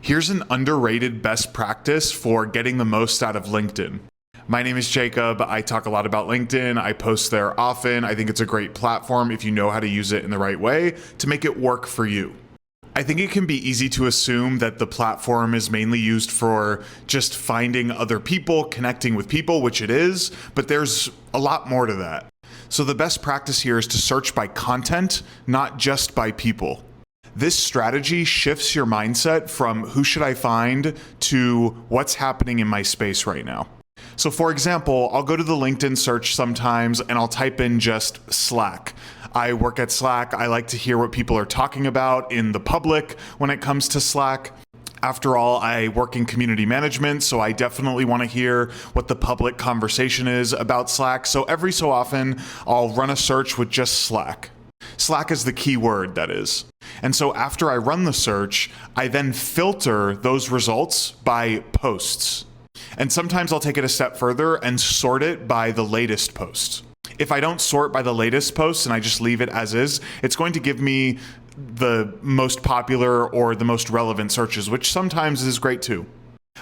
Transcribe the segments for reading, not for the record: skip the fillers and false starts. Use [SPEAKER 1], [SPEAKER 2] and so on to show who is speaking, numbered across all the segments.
[SPEAKER 1] Here's an underrated best practice for getting the most out of LinkedIn. My name is Jacob. I talk a lot about LinkedIn. I post there often. I think it's a great platform if you know how to use it in the right way to make it work for you. I think it can be easy to assume that the platform is mainly used for just finding other people, connecting with people, which it is, but there's a lot more to that. So the best practice here is to search by content, not just by people. This strategy shifts your mindset from who should I find to what's happening in my space right now. So for example, I'll go to the LinkedIn search sometimes and I'll type in just Slack. I work at Slack. I like to hear what people are talking about in the public when it comes to Slack. After all, I work in community management, so I definitely want to hear what the public conversation is about Slack. So every so often, I'll run a search with just Slack. Slack is the key word, that is. And so after I run the search, I then filter those results by posts. And sometimes I'll take it a step further and sort it by the latest post. If I don't sort by the latest post and I just leave it as is, it's going to give me the most popular or the most relevant searches, which sometimes is great too.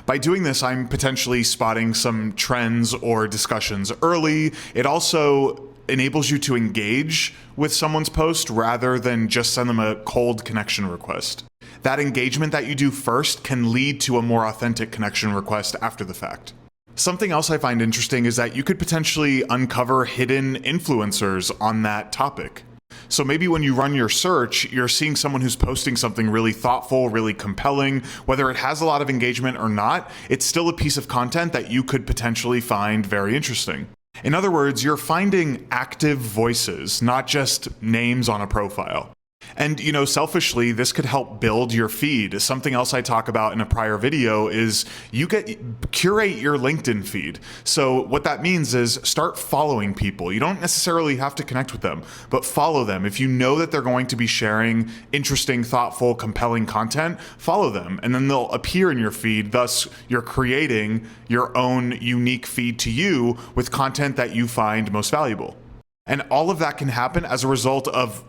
[SPEAKER 1] By doing this, I'm potentially spotting some trends or discussions early. It also enables you to engage with someone's post rather than just send them a cold connection request. That engagement that you do first can lead to a more authentic connection request after the fact. Something else I find interesting is that you could potentially uncover hidden influencers on that topic. So maybe when you run your search, you're seeing someone who's posting something really thoughtful, really compelling. Whether it has a lot of engagement or not, it's still a piece of content that you could potentially find very interesting. In other words, you're finding active voices, not just names on a profile. And, selfishly, this could help build your feed. Something else I talk about in a prior video is curate your LinkedIn feed. So what that means is start following people. You don't necessarily have to connect with them, but follow them. If you know that they're going to be sharing interesting, thoughtful, compelling content, follow them, and then they'll appear in your feed. Thus, you're creating your own unique feed to you with content that you find most valuable. And all of that can happen as a result of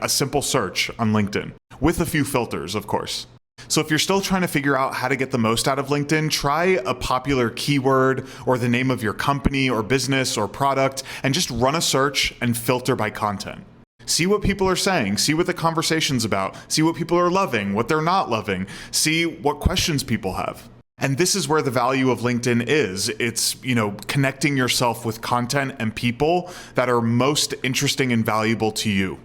[SPEAKER 1] a simple search on LinkedIn, with a few filters, of course. So if you're still trying to figure out how to get the most out of LinkedIn, try a popular keyword or the name of your company or business or product, and just run a search and filter by content. See what people are saying, see what the conversation's about, see what people are loving, what they're not loving, see what questions people have. And this is where the value of LinkedIn is. It's, connecting yourself with content and people that are most interesting and valuable to you.